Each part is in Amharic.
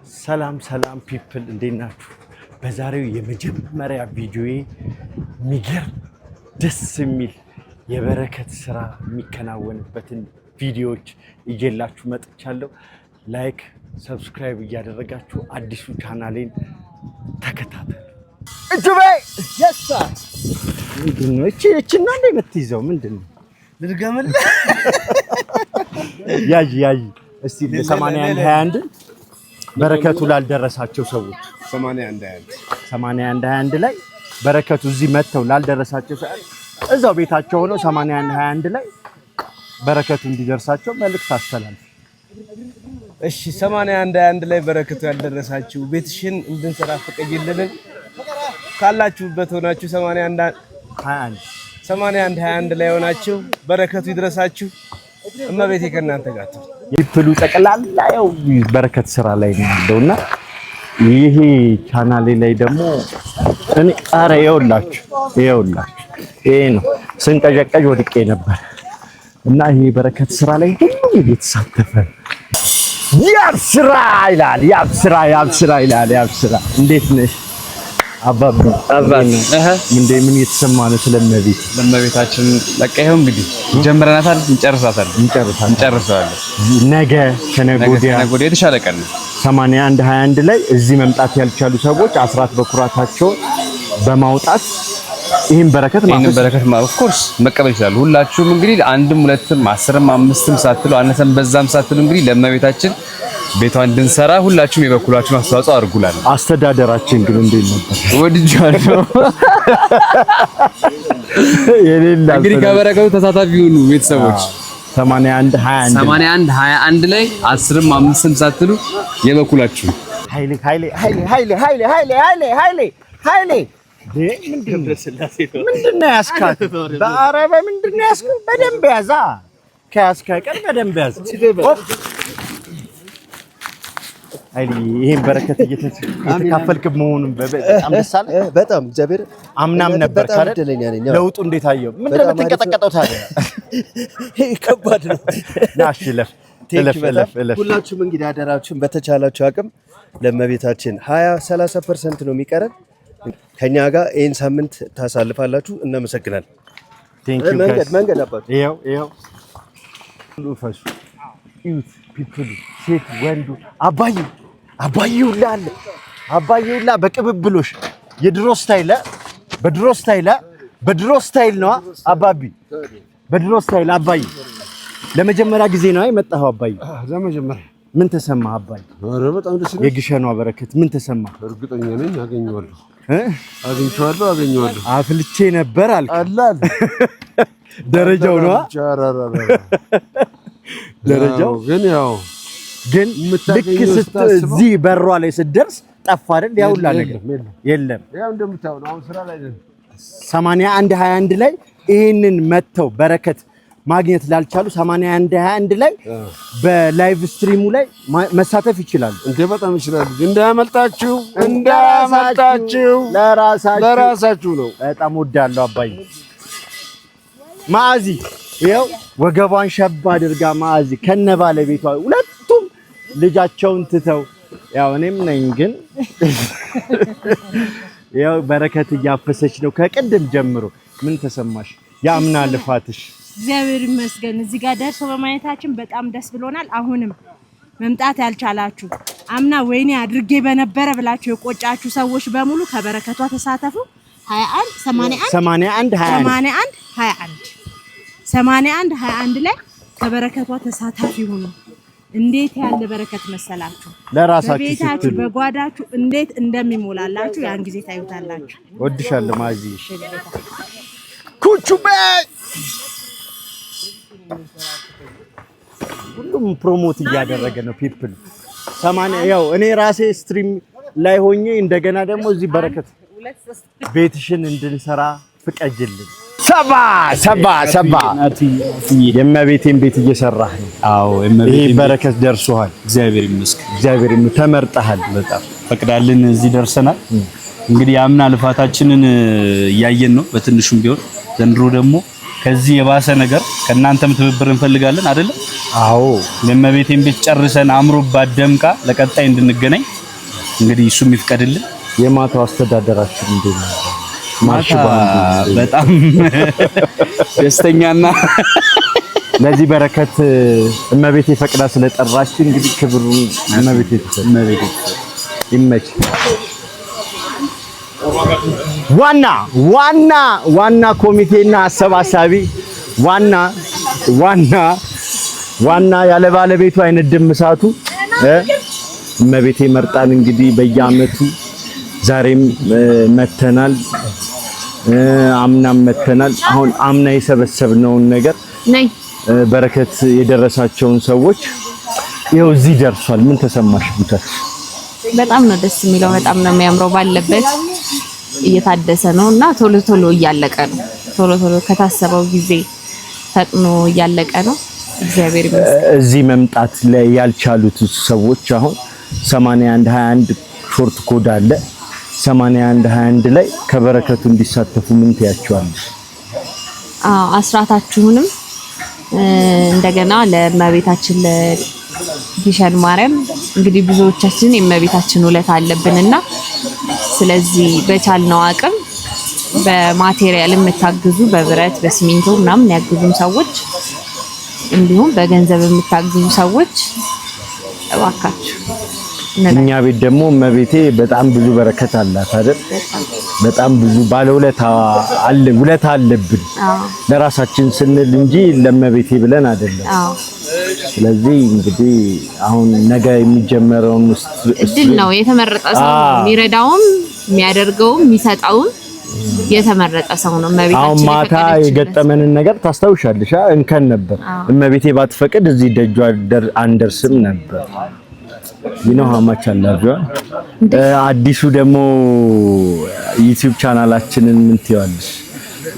ሰላም ፒፕል እንዴት ናችሁ? በዛሬው የመጀመሪያ ቪዲዮዬ ሚገርም ደስ የሚል የበረከት ስራ የሚከናወንበትን ቪዲዮዎች ይዤላችሁ መጥቻለሁ። ላይክ ሰብስክራይብ እያደረጋችሁ አዲሱ ቻናሌን ተከታተሉ። እጅቤ ያሳ ምንድነው እቺና እንደ የምትይዘው ምንድነው? ልድገምልህ ያይ እስቲ ለ81 በረከቱ ላልደረሳቸው ሰዎች 81 ላይ በረከቱ እዚህ መተው ላልደረሳቸው ሰዎች እዛው ቤታቸው ሆነው 81 ላይ በረከቱ እንዲደርሳቸው መልእክት አስተላልፍ። እሺ 81 ላይ በረከቱ ያልደረሳችሁ ቤትሽን እንድንሰራ ፈቀጅልን ካላችሁበት ሆናችሁ 81 ላይ ሆናችሁ በረከቱ ይድረሳችሁ። እመቤቴ ከእናንተ ጋር ይፍሉ ጠቅላላ ያው በረከት ስራ ላይ ነው ያለውና ይሄ ቻናሌ ላይ ደግሞ እኔ ይኸውላችሁ ይሄ ነው ስንቀዠቀዥ ወድቄ ነበር እና ይሄ በረከት ስራ ላይ ሁሉም እየተሳተፈ ያብስራ ይላል። እንዴት ነሽ አባባ? ምን እየተሰማ ነው? ለመቤታችን በቃ ይሄው እንግዲህ ጀምረናታል፣ እንጨርሳለን። ነገ ከነገ ወዲያ የተሻለ ቀን ነው። 81 ላይ እዚህ መምጣት ያልቻሉ ሰዎች አስራት በኩራታቸውን በማውጣት ይሄን በረከት ኦፍ ኮርስ መቀበል ይችላሉ። ሁላችሁም እንግዲህ አንድም ሁለትም 10ም 5ም ሳትሉ አነሰም በዛም ሳትሉ እንግዲህ ለመቤታችን ቤቷን እንድንሰራ ሁላችሁም የበኩላችሁን አስተዋጽኦ አድርጉላል። አስተዳደራችን ግን እንዴት ነበር? ወድጃለሁ። እንግዲህ ከበረከቱ ተሳታፊ ሁኑ ቤተሰቦች። 81 ላይ 10ም 5ም ሳትሉ የበኩላችሁ ኃይሌ ምንድነው ያስካት? በአረበ ምንድነው ያስካት? በደንብ ያዛ ከያስካ ቀን በደንብ ያዛ። ኃይሌ ይሄን በረከት እየተካፈልክ መሆኑን በጣም ደስ አለ። በጣም እግዚአብሔር አምናም ነበር ታዲያ ለውጡ እንዴት አየው? ምንድነው የምትንቀጠቀጠው ታዲያ? ይሄ ከባድ ነው። ናሽ ለፍ ሁላችሁም እንግዲህ አደራችሁን በተቻላችሁ አቅም ለመቤታችን 20-30% ነው የሚቀረን። ከኛ ጋር ይሄን ሳምንት ታሳልፋላችሁ። እናመሰግናለን። መንገድ አባቱ ይሄው ሉፈሱ ዩት ፒፕል ሴት ወንዱ አባዬ ሁላ በቅብብሎሽ የድሮ ስታይል በድሮ ስታይል ነው አባቢ በድሮ ስታይል አባዬ ለመጀመሪያ ጊዜ ነው የመጣኸው አባዬ? ለመጀመሪያ ምን ተሰማህ አባዬ? ኧረ በጣም ደስ ይላል። የግሸኗ በረከት ምን ተሰማህ? እርግጠኛ ነኝ አገኘዋለሁ። አፍልቼ ነበር አልክ። ደረጃው ነው ደረጃው ግን ልክ እዚህ በሯ ላይ ስትደርስ ጠፋ አይደል? ያውላ ነገር የለም። ያው እንደምታው ነው። አሁን ስራ ላይ ነን። 81 ላይ ይሄንን መተው በረከት ማግኘት ላልቻሉ 81 ላይ በላይቭ ስትሪሙ ላይ መሳተፍ ይችላሉ። በጣም ይችላሉ። እንዳያመልጣችሁ ለራሳችሁ ነው። በጣም ወዳለው አባዬ ማዚ ይኸው ወገቧን ሸባ አድርጋ ማዚ ከነ ባለቤቷ ሁለቱም ልጃቸውን ትተው ያው እኔም ነኝ ግን ያው በረከት እያፈሰች ነው ከቅድም ጀምሮ። ምን ተሰማሽ? ያምና ልፋትሽ? እግዚአብሔር ይመስገን እዚህ ጋር ደርሶ በማየታችን በጣም ደስ ብሎናል። አሁንም መምጣት ያልቻላችሁ አምና ወይኔ አድርጌ በነበረ ብላችሁ የቆጫችሁ ሰዎች በሙሉ ከበረከቷ ተሳተፉ። 81 ላይ ከበረከቷ ተሳታፊ ሁኑ። እንዴት ያለ በረከት መሰላችሁ! ለራሳችሁ ቤታችሁ በጓዳችሁ እንዴት እንደሚሞላላችሁ ያን ጊዜ ታዩታላችሁ። ወድሻለሁ ማዚ ኩቹቤ ሁሉም ፕሮሞት እያደረገ ነው ፒፕል 80 ያው እኔ ራሴ ስትሪም ላይ ሆኜ እንደገና ደግሞ እዚህ በረከት ቤትሽን እንድንሰራ ፍቀጅልን። ሰባ የእመቤቴን ቤት እየሰራህ ነው። አዎ ይሄ በረከት ደርሶሃል። እግዚአብሔር ይመስገን ተመርጠሃል። በጣም ፈቅዳልን እዚህ ደርሰናል። እንግዲህ አምና ልፋታችንን እያየን ነው በትንሹም ቢሆን። ዘንድሮ ደግሞ ከዚህ የባሰ ነገር ከናንተም ትብብር እንፈልጋለን አይደል? አዎ ለመቤቴን ቤት ጨርሰን አምሮባት ደምቃ ለቀጣይ እንድንገናኝ እንግዲህ እሱ የሚፍቀድልን። የማታው አስተዳደራችን እንዴት ነው? ማርሽ በጣም ደስተኛና ለዚህ በረከት እመቤቴ ፈቅዳ ስለጠራች እንግዲህ ክብሩን እመቤቴ ይመች። ዋና ኮሚቴና አሰባሳቢ ዋና ያለ ባለቤቱ አይነት ድምሳቱ እመቤቴ መርጣን እንግዲህ በየአመቱ ዛሬም መተናል፣ አምናም መተናል። አሁን አምና የሰበሰብነውን ነገር በረከት የደረሳቸውን ሰዎች ይኸው እዚህ ደርሷል። ምን ተሰማሽ ቡታት? በጣም ነው ደስ የሚለው። በጣም ነው የሚያምረው። ባለበት እየታደሰ ነውና ቶሎ እያለቀ ነው። ቶሎ ከታሰበው ጊዜ ፈጥኖ እያለቀ ነው። እግዚአብሔር ይመስገን። እዚህ መምጣት ላይ ያልቻሉት ሰዎች አሁን 8121 ሾርት ኮድ አለ። 8121 ላይ ከበረከቱ እንዲሳተፉ ምን ትያቸዋለሽ? አስራታችሁንም እንደገና ለእመቤታችን ለግሸን ማርያም እንግዲህ ብዙዎቻችን የእመቤታችን ውለታ አለብንና ስለዚህ በቻልነው አቅም በማቴሪያል የምታግዙ በብረት በሲሚንቶ ምናምን ያግዙም ሰዎች እንዲሁም በገንዘብ የምታግዙ ሰዎች እባካችሁ። እኛ ቤት ደግሞ እመቤቴ በጣም ብዙ በረከት አላት አይደል? በጣም ብዙ ባለውለታ ውለታ አለብን ለራሳችን ስንል እንጂ ለእመቤቴ ብለን አይደለም። ስለዚህ እንግዲህ አሁን ነገ የሚጀመረውን እድል ነው የተመረጠ ሰው የሚረዳውም የሚያደርገውም የሚሰጣውም የተመረጠ ሰው ነው። እመቤታችን አሁን ማታ የገጠመንን ነገር ታስታውሻለሽ? እንከን ነበር። እመቤቴ ባትፈቅድ እዚህ ደጇ አንደርስም ነበር። you know how much I love you። አዲሱ ደግሞ ዩቲዩብ ቻናላችንን ምን ትይዋለሽ?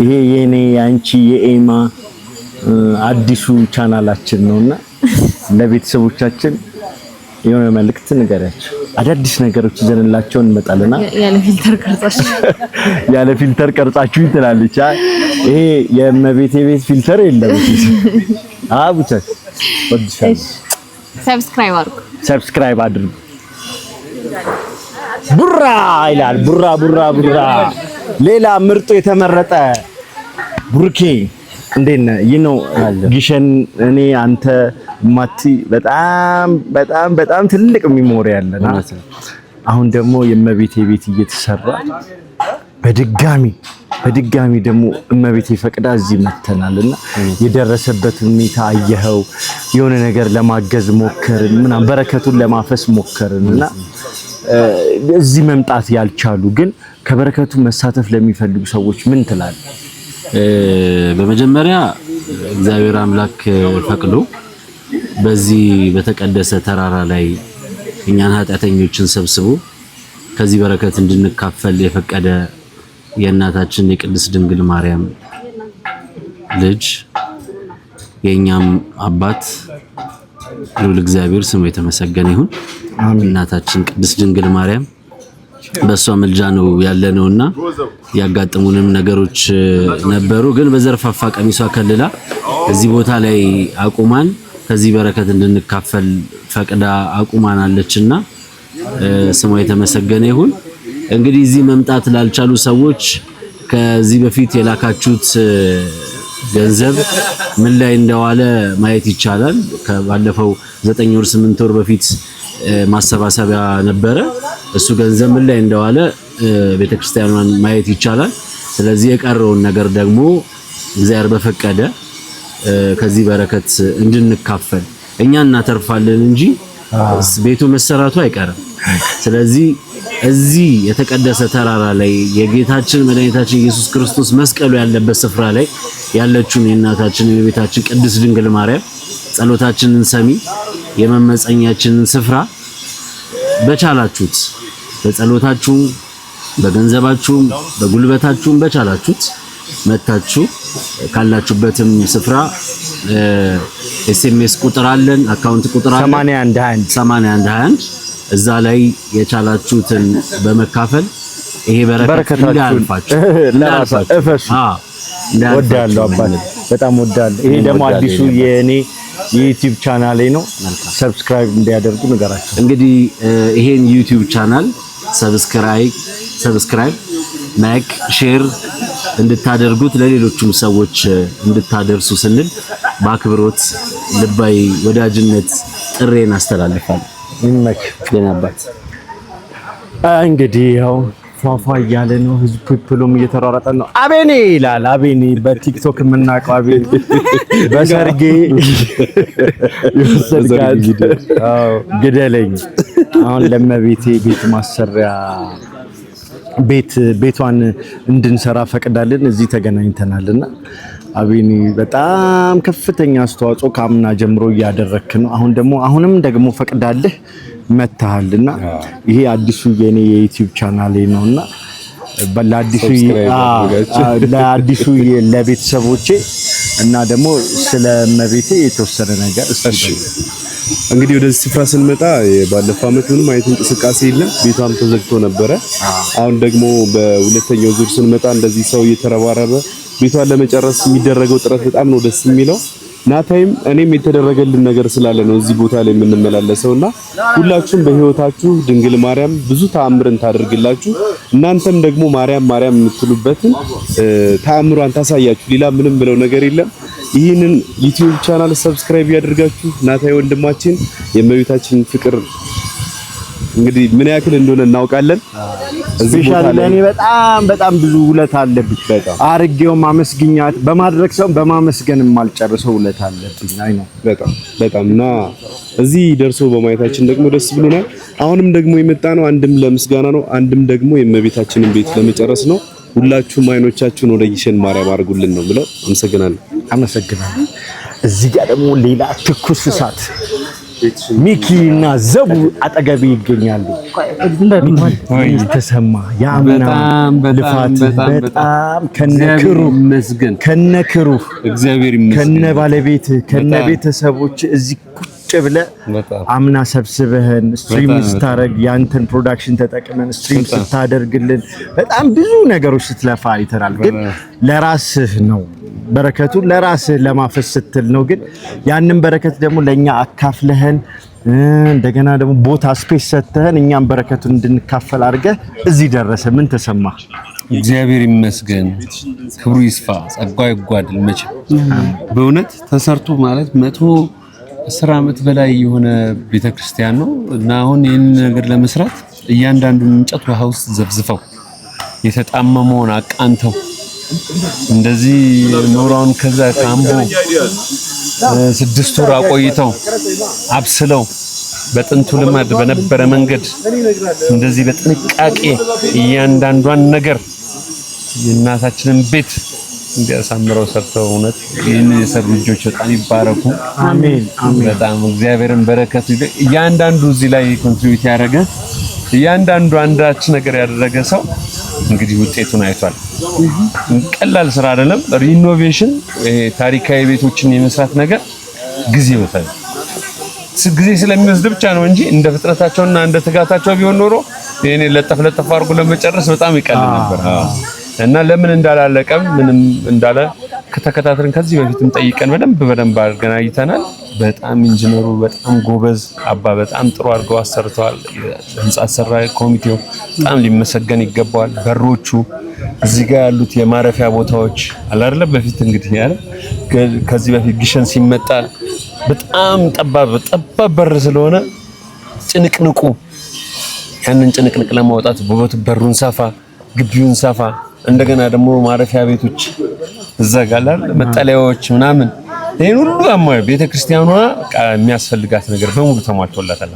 ይሄ የኔ አንቺ የኤማ አዲሱ ቻናላችን ነውና ለቤተሰቦቻችን የሆነ መልእክት ንገሪያቸው። አዳዲስ ነገሮች ይዘንላቸው እንመጣለና ያለ ፊልተር ቀርጻችሁ ትላለች። ይሄ የእመቤቴ ቤት ፊልተር የለም። አቡቻ ሰብስክራይብ አድርጉ። ቡራ ይላል። ቡራ ሌላ ምርጡ የተመረጠ ቡርኬ እንዴት ነህ? ግሸን እኔ አንተ ማቲ በጣም ትልቅ ሚሞሪ ያለና አሁን ደግሞ የእመቤቴ ቤት እየተሰራ በድጋሚ ደግሞ እመቤቴ ፈቅዳ እዚህ መተናልና የደረሰበት ሁኔታ አየኸው። የሆነ ነገር ለማገዝ ሞከርን ምናምን በረከቱን ለማፈስ ሞከርንና እዚህ መምጣት ያልቻሉ ግን ከበረከቱ መሳተፍ ለሚፈልጉ ሰዎች ምን ትላለህ? በመጀመሪያ እግዚአብሔር አምላክ ፈቅዶ በዚህ በተቀደሰ ተራራ ላይ እኛን ኃጢአተኞችን ሰብስቦ ከዚህ በረከት እንድንካፈል የፈቀደ የእናታችን የቅድስት ድንግል ማርያም ልጅ የኛም አባት ልዑል እግዚአብሔር ስሙ የተመሰገነ ይሁን። እናታችን ቅድስት ድንግል ማርያም በሷ ምልጃ ነው ያለነውና ያጋጠሙንም ነገሮች ነበሩ። ግን በዘርፋፋ ቀሚሷ ከልላ እዚህ ቦታ ላይ አቁማን ከዚህ በረከት እንድንካፈል ፈቅዳ አቁማን አለችና ስሙ የተመሰገነ ይሁን። እንግዲህ እዚህ መምጣት ላልቻሉ ሰዎች ከዚህ በፊት የላካችሁት ገንዘብ ምን ላይ እንደዋለ ማየት ይቻላል። ከባለፈው 9 ወር 8 ወር በፊት ማሰባሰቢያ ነበረ። እሱ ገንዘብ ምን ላይ እንደዋለ ቤተክርስቲያኗን ማየት ይቻላል። ስለዚህ የቀረውን ነገር ደግሞ እግዚአብሔር በፈቀደ ከዚህ በረከት እንድንካፈል እኛ እናተርፋለን እንጂ ቤቱ መሰራቱ አይቀርም። ስለዚህ እዚህ የተቀደሰ ተራራ ላይ የጌታችን መድኃኒታችን ኢየሱስ ክርስቶስ መስቀሉ ያለበት ስፍራ ላይ ያለችውን የእናታችን የቤታችን ቅድስት ድንግል ማርያም ጸሎታችንን ሰሚ የመመጸኛችንን ስፍራ በቻላችሁት በጸሎታችሁም በገንዘባችሁም በጉልበታችሁም በቻላችሁት መታችሁ ካላችሁበትም ስፍራ ኤስኤምኤስ ቁጥር አለን፣ አካውንት ቁጥር አለን 8121 እዛ ላይ የቻላችሁትን በመካፈል ይሄ በረከት እንዳልፋችሁ ለራሳችሁ እፈሱ። ወዳለው አባቴ በጣም ወዳለሁ። ይሄ ደግሞ አዲሱ የኔ የዩቲዩብ ቻናሌ ነው። ሰብስክራይብ እንዲያደርጉ ንገራቸው። እንግዲህ ይሄን ዩቲዩብ ቻናል ሰብስክራይብ ላይክ ሼር እንድታደርጉት ለሌሎችም ሰዎች እንድታደርሱ ስንል በአክብሮት ልባዊ ወዳጅነት ጥሬን አስተላልፋለሁ። ይመች ለናባት እንግዲህ ያው ፏፏ እያለ ነው። ህዝብ ፒፕሎም እየተሯሯጠ ነው። አቤኔ ይላል። አቤኔ በቲክቶክ የምናውቀው አቤኔ በሰርጌ ይወሰድጋል። አዎ ግደለኝ። አሁን ለመቤቴ ቤት ማሰሪያ ቤቷን እንድንሰራ ፈቅዳለን። እዚህ ተገናኝተናልና አቤኔ በጣም ከፍተኛ አስተዋጽኦ ከአምና ጀምሮ እያደረክ ነው። አሁንም ደግሞ ፈቅዳለህ መታሃልና ይሄ አዲሱ የኔ የዩቲዩብ ቻናሌ ነውና ለአዲሱ ለቤተሰቦቼ እና ደግሞ ስለመቤቴ የተወሰነ ነገር እሺ። እንግዲህ ወደዚህ ስፍራ ስንመጣ ባለፈው ዓመት ምንም አይነት እንቅስቃሴ የለም፣ ቤቷም ተዘግቶ ነበረ። አሁን ደግሞ በሁለተኛው ዙር ስንመጣ እንደዚህ ሰው እየተረባረበ ቤቷን ለመጨረስ የሚደረገው ጥረት በጣም ነው ደስ የሚለው። ናታይም እኔም የተደረገልን ነገር ስላለ ነው እዚህ ቦታ ላይ የምንመላለሰውና ሁላችሁም በህይወታችሁ ድንግል ማርያም ብዙ ተአምርን ታደርግላችሁ። እናንተም ደግሞ ማርያም የምትሉበትን ተአምሯን ታሳያችሁ። ሌላ ምንም ብለው ነገር የለም። ይህንን ዩቲዩብ ቻናል ሰብስክራይብ ያደርጋችሁ። ናታይ ወንድማችን የእመቤታችን ፍቅር እንግዲህ ምን ያክል እንደሆነ እናውቃለን። እዚህ ቦታ ላይ እኔ በጣም ብዙ ውለታ አለብኝ። አርጌው ማመስግኛት በማድረግ ሰው በማመስገን የማልጨርሰው ውለታ አለብኝ። አይ ነው በጣም እና እዚህ ደርሶ በማየታችን ደግሞ ደስ ብሎናል። አሁንም ደግሞ የመጣ ነው አንድም ለምስጋና ነው፣ አንድም ደግሞ የእመቤታችንን ቤት ለመጨረስ ነው። ሁላችሁም አይኖቻችሁን ወደ ግሸን ማርያም አድርጉልን ነው ብለው አመሰግናለሁ። እዚህ ጋር ደግሞ ሌላ ትኩስ እሳት ሚኪ እና ዘቡ አጠገቤ ይገኛሉ። ተሰማ ያምና ልፋት በጣም ከነክሩ እግዚአብሔር ይመስገን ከነ ባለቤት ከነ ቤተሰቦች እዚህ ቁጭ ብለህ አምና ሰብስበህን ስትሪም ስታረግ ያንተን ፕሮዳክሽን ተጠቅመን ስትሪም ስታደርግልን በጣም ብዙ ነገሮች ስትለፋ አይተናል። ግን ለራስህ ነው በረከቱ ለራስህ ለማፈስ ስትል ነው። ግን ያንን በረከት ደግሞ ለኛ አካፍለህን እንደገና ደግሞ ቦታ ስፔስ ሰጥተህን እኛም በረከቱን እንድንካፈል አድርገህ እዚህ ደረሰ። ምን ተሰማ? እግዚአብሔር ይመስገን፣ ክብሩ ይስፋ፣ ጸጋው ይጓድል። መቼም በእውነት ተሰርቶ ማለት 110 ዓመት በላይ የሆነ ቤተክርስቲያን ነው እና አሁን ይህን ነገር ለመስራት እያንዳንዱን እንጨት ውሃ ውስጥ ዘብዝፈው የተጣመመውን አቃንተው እንደዚህ ኖራውን ከዛ ካምቦ 6 ወር አቆይተው አብስለው በጥንቱ ልማድ በነበረ መንገድ እንደዚህ በጥንቃቄ እያንዳንዷን ነገር የእናታችንን ቤት እንዲያሳምረው ሰርተው እውነት ይህን የሰሩ ልጆች በጣም ይባረኩ። አሜን። በጣም እግዚአብሔርን በረከቱ እያንዳንዱ እዚህ ላይ ኮንትሪቢዩት ያደረገ እያንዳንዱ አንዳች ነገር ያደረገ ሰው እንግዲህ ውጤቱን አይቷል። ቀላል ስራ አይደለም። ሪኖቬሽን ታሪካዊ ቤቶችን የመስራት ነገር ጊዜ ይወስዳል። ጊዜ ስለሚወስድ ብቻ ነው እንጂ እንደ ፍጥነታቸውና እንደ ትጋታቸው ቢሆን ኖሮ ይሄኔ ለጠፍ አድርጎ ለመጨረስ በጣም ይቀል ነበር። እና ለምን እንዳላለቀም ምንም እንዳለ ከተከታተልን ከዚህ በፊትም ጠይቀን በደንብ አድርገን አይተናል። በጣም ኢንጂነሩ በጣም ጎበዝ አባ በጣም ጥሩ አድርገው አሰርተዋል። ህንጻ ሰራ ኮሚቴው በጣም ሊመሰገን ይገባዋል። በሮቹ እዚህ ጋር ያሉት የማረፊያ ቦታዎች አላርለ በፊት እንግዲህ ያለ ከዚህ በፊት ግሸን ሲመጣ በጣም ጠባብ በር ስለሆነ ጭንቅንቁ ያንን ጭንቅንቅ ለማውጣት በሩን ሰፋ ግቢውን ሰፋ እንደገና ደግሞ ማረፊያ ቤቶች እዛጋላል መጠለያዎች ምናምን ይሄን ሁሉ አማይ ቤተክርስቲያኗ የሚያስፈልጋት ነገር በሙሉ ተሟልቶላታል።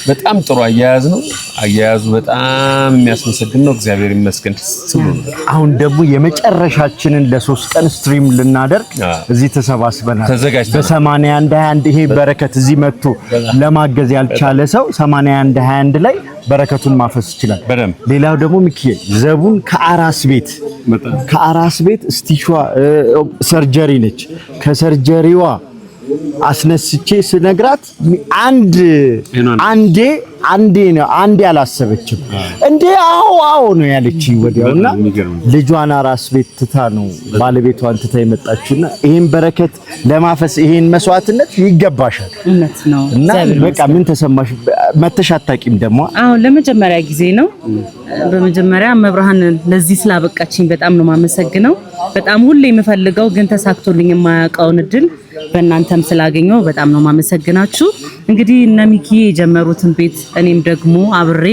በጣም ጥሩ አያያዝ ነው። አያያዙ በጣም የሚያስመሰግን ነው። እግዚአብሔር ይመስገን። አሁን ደግሞ የመጨረሻችንን ለ3 ቀን ስትሪም ልናደርግ እዚህ ተሰባስበናል። በ8121 ይሄ በረከት እዚህ መጥቶ ለማገዝ ያልቻለ ሰው 8121 ላይ በረከቱን ማፈስ ይችላል። ሌላው ደግሞ ሚኪዬ ዘቡን ከአራስ ቤት ስቲቿ ሰርጀሪ ነች። ከሰርጀሪዋ አስነስቼ ስነግራት አንዴ አንዴ አላሰበችም እንዴ አዎ ነው ያለችኝ ወዲያውና ልጇን አራስ ቤት ትታ ነው ባለቤቷን ትታ የመጣችውና ይሄን በረከት ለማፈስ ይሄን መስዋዕትነት ይገባሻል። እውነት ነው እና በቃ ምን ተሰማሽ? መተሽ አታውቂም ደግሞ? አዎ ለመጀመሪያ ጊዜ ነው። በመጀመሪያ መብርሃን ለዚህ ስላበቃችኝ በጣም ነው ማመሰግነው። በጣም ሁሌ የምፈልገው ግን ተሳክቶልኝ የማያውቀውን እድል በእናንተም ስላገኘው በጣም ነው ማመሰግናችሁ። እንግዲህ እነ ሚኪ የጀመሩትን ቤት እኔም ደግሞ አብሬ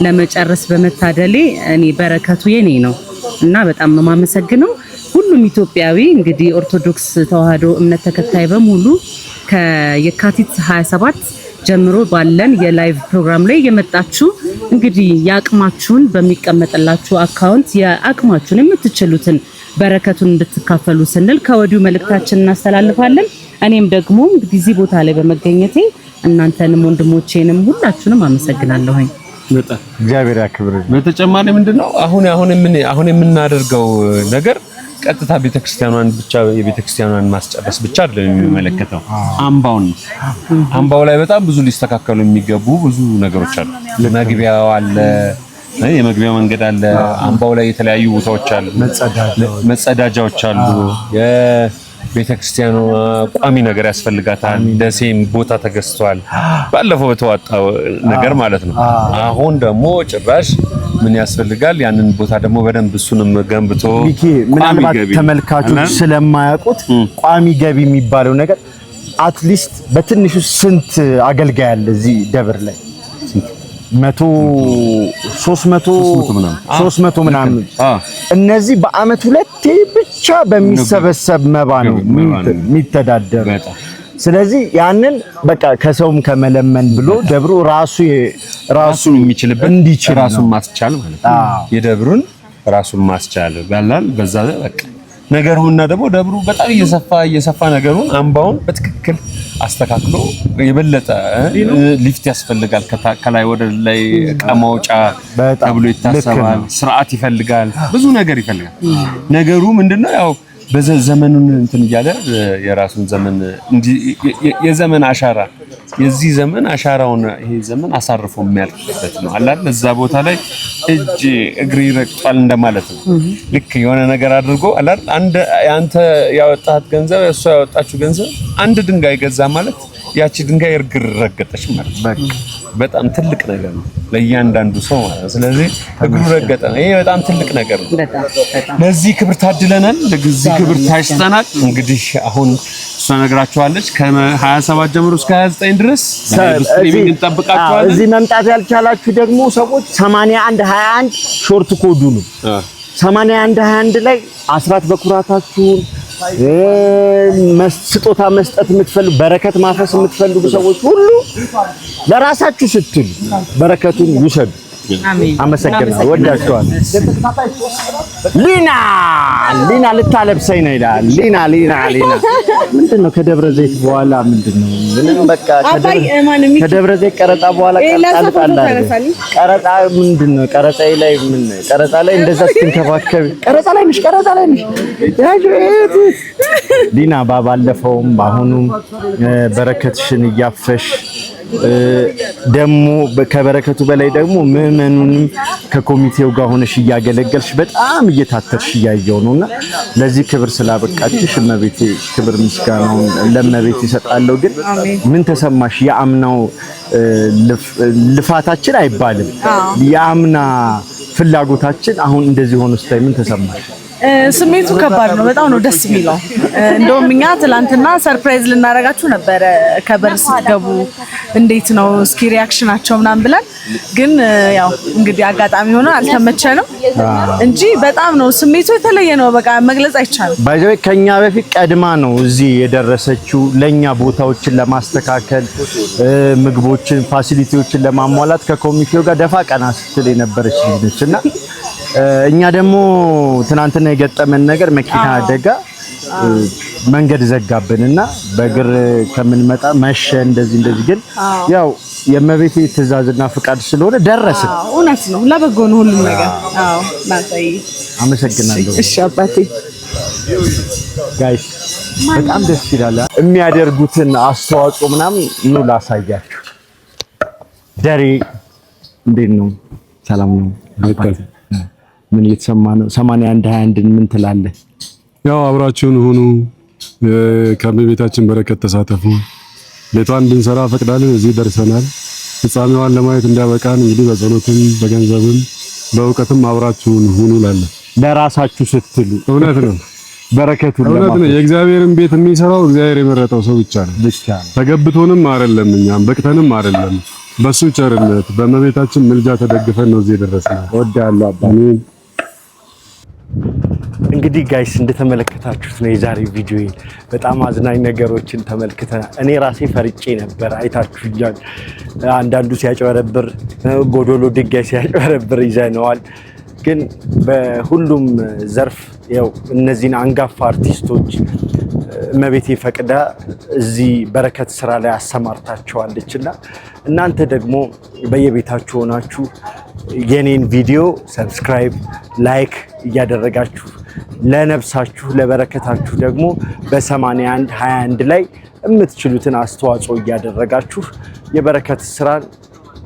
ለመጨረስ በመታደሌ እኔ በረከቱ የኔ ነው እና በጣም ነው ማመሰግነው። ሁሉም ኢትዮጵያዊ እንግዲህ ኦርቶዶክስ ተዋህዶ እምነት ተከታይ በሙሉ ከየካቲት 27 ጀምሮ ባለን የላይቭ ፕሮግራም ላይ የመጣችሁ እንግዲህ ያቅማችሁን በሚቀመጥላችሁ አካውንት የአቅማችሁን የምትችሉትን በረከቱን እንድትካፈሉ ስንል ከወዲሁ መልእክታችንን እናስተላልፋለን። እኔም ደግሞ እንግዲህ እዚህ ቦታ ላይ በመገኘቴ እናንተንም ወንድሞቼንም ሁላችሁንም አመሰግናለሁኝ። በጣም እግዚአብሔር ያክብር። በተጨማሪ ምንድነው አሁን የምናደርገው ነገር ቀጥታ ቤተክርስቲያኗን ብቻ የቤተክርስቲያኗን ማስጨረስ ብቻ አይደለም የሚመለከተው። አምባው ላይ በጣም ብዙ ሊስተካከሉ የሚገቡ ብዙ ነገሮች አሉ። መግቢያው አለ፣ የመግቢያ መንገድ አለ። አምባው ላይ የተለያዩ ቦታዎች አሉ፣ መጸዳጃዎች አሉ። የቤተክርስቲያኗ ቋሚ ነገር ያስፈልጋታል። ደሴም ቦታ ተገዝቷል፣ ባለፈው የተዋጣው ነገር ማለት ነው። አሁን ደግሞ ጭራሽ ምን ያስፈልጋል? ያንን ቦታ ደግሞ በደንብ እሱንም ገንብቶ ምናልባት ተመልካቾች ስለማያውቁት ቋሚ ገቢ የሚባለው ነገር አትሊስት በትንሹ ስንት አገልጋይ አለ እዚህ ደብር ላይ? 300 ምናምን። እነዚህ በአመት ሁለቴ ብቻ በሚሰበሰብ መባ ነው የሚተዳደሩ። ስለዚህ ያንን በቃ ከሰውም ከመለመን ብሎ ደብሩ ራሱ የሚችልበት እንዲችል ራሱን ማስቻል ማለት ነው። የደብሩን ራሱን ማስቻል ባላል በዛ በቃ ነገሩና ደግሞ ደብሩ በጣም እየሰፋ ነገሩን አምባውን በትክክል አስተካክሎ የበለጠ ሊፍት ያስፈልጋል። ከላይ ወደ ላይ ዕቃ ማውጫ ተብሎ ይታሰባል። ስርዓት ይፈልጋል፣ ብዙ ነገር ይፈልጋል። ነገሩ ምንድነው ያው በዘመኑን እንትን እያለ የራሱን ዘመን የዘመን አሻራ የዚህ ዘመን አሻራውን ይሄ ዘመን አሳርፎ የሚያልፍበት ነው አላል። እዛ ቦታ ላይ እጅ እግሪ ረግጧል እንደማለት ነው። ልክ የሆነ ነገር አድርጎ አላል አንተ ያወጣት ገንዘብ እሷ ያወጣችው ገንዘብ አንድ ድንጋይ ገዛ ማለት ያቺ ድንጋይ እግር ረገጠች ማለት በጣም ትልቅ ነገር ነው ለእያንዳንዱ ሰው ማለት ነው። ስለዚህ እግሩ ረገጠ ነው። ይሄ በጣም ትልቅ ነገር ነው። ለዚህ ክብር ታድለናል፣ ለዚህ ክብር ታጭተናል። እንግዲህ አሁን እሷ ነግራችኋለች ከ27 ጀምሮ እስከ 29 ድረስ ስትሪሚንግ እንጠብቃችኋለን። እዚህ መምጣት ያልቻላችሁ ደግሞ ሰዎች 8121 ሾርት ኮዱ ነው። 8121 ላይ አስራት በኩራታችሁን ስጦታ መስጠት የምትፈልጉ በረከት ማፈስ የምትፈልጉ ሰዎች ሁሉ ለራሳችሁ ስትሉ በረከቱን ውሰዱ። አሜን። አመሰግናለሁ። ወዳችኋለሁ። ሊና ልታለብሰኝ ነው ይላል። ሊና ምንድነው? ከደብረ ዘይት በኋላ ምንድነው? ምንም በቃ ከደብረ ዘይት ቀረጣ በኋላ ቀረጣ ምንድነው? ቀረጣ ላይ እንደዛ ስትንከባከብ ቀረጣ ላይ ነሽ። ሊና ባለፈውም በአሁኑም በረከትሽን እያፈሽ ደግሞ ከበረከቱ በላይ ደግሞ ምዕመኑንም ከኮሚቴው ጋር ሆነሽ እያገለገልሽ በጣም እየታተርሽ እያየው ነውና ለዚህ ክብር ስላበቃችሽ እመቤቴ ክብር ምስጋናውን ለእመቤቴ ይሰጣለሁ። ግን ምን ተሰማሽ? የአምናው ልፋታችን አይባልም የአምና ፍላጎታችን አሁን እንደዚህ ሆኖ ስታይ ምን ተሰማሽ? ስሜቱ ከባድ ነው። በጣም ነው ደስ የሚለው። እንደውም እኛ ትላንትና ሰርፕራይዝ ልናረጋችሁ ነበረ ከበር ስትገቡ እንዴት ነው እስኪ ሪአክሽናቸው ምናምን ብለን፣ ግን ያው እንግዲህ አጋጣሚ ሆኖ አልተመቸንም እንጂ በጣም ነው ስሜቱ የተለየ ነው። በቃ መግለጽ አይቻልም። ባይዘው ከኛ በፊት ቀድማ ነው እዚህ የደረሰችው ለኛ ቦታዎችን ለማስተካከል ምግቦችን ፋሲሊቲዎችን ለማሟላት ከኮሚቴው ጋር ደፋ ቀና ስትል የነበረች ልጅ ነችና እኛ ደግሞ ትናንትና የገጠመን ነገር መኪና አደጋ መንገድ ዘጋብንና በእግር ከምንመጣ መሸ እንደዚህ ግን ያው የእመቤቴ ትዕዛዝና ፍቃድ ስለሆነ ደረስን። እውነት ነው፣ ለበጎ ነው ሁሉም ነገር። አዎ ማሳይ አመሰግናለሁ። እሺ አባቴ ጋይስ በጣም ደስ ይላል። የሚያደርጉትን አስተዋጽኦ ምናምን ነው ላሳያችሁ። ደሬ እንዴት ነው? ሰላም ነው? ምን እየተሰማ ነው? 81 ምን ትላለህ? ያው አብራችሁን ሁኑ፣ ከቤታችን በረከት ተሳተፉ። ቤቷን እንድንሰራ ፈቅዳለን፣ እዚህ ደርሰናል። ፍጻሜዋን ለማየት እንዲያበቃን እንግዲህ በጸሎትም በገንዘብም በእውቀትም አብራችሁን ሁኑ እላለሁ። ለራሳችሁ ስትሉ እውነት ነው በረከቱ እውነት ነው። የእግዚአብሔርን ቤት የሚሰራው እግዚአብሔር የመረጠው ሰው ብቻ ነው። ተገብቶንም አይደለም እኛም በቅተንም አይደለም። በሱ ቸርነት በእመቤታችን ምልጃ ተደግፈን ነው እዚህ የደረስነው። ወዳለው አባቴ እንግዲህ ጋይስ እንደተመለከታችሁት ነው የዛሬው ቪዲዮ። በጣም አዝናኝ ነገሮችን ተመልክተናል። እኔ ራሴ ፈርጬ ነበር፣ አይታችሁኛል። አንዳንዱ ሲያጨበረብር፣ ጎዶሎ ድንጋይ ሲያጨበረብር ይዘነዋል። ግን በሁሉም ዘርፍ ያው እነዚህን አንጋፋ አርቲስቶች እመቤቴ ፈቅዳ እዚህ በረከት ስራ ላይ አሰማርታቸዋለችና እናንተ ደግሞ በየቤታችሁ ሆናችሁ የኔን ቪዲዮ ሰብስክራይብ፣ ላይክ እያደረጋችሁ ለነፍሳችሁ ለበረከታችሁ ደግሞ በ8121 ላይ የምትችሉትን አስተዋጽኦ እያደረጋችሁ የበረከት ስራን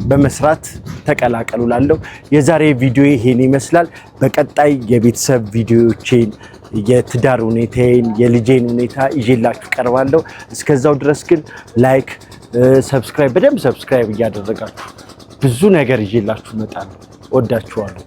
በመስራት ተቀላቀሉ ላለው የዛሬ ቪዲዮ ይሄን ይመስላል። በቀጣይ የቤተሰብ ቪዲዮዎችን የትዳር ሁኔታዬን የልጄን ሁኔታ ይዤላችሁ ቀርባለሁ። እስከዛው ድረስ ግን ላይክ፣ ሰብስክራይብ በደንብ ሰብስክራይብ እያደረጋችሁ ብዙ ነገር ይዤላችሁ እመጣለሁ። ወዳችኋለሁ።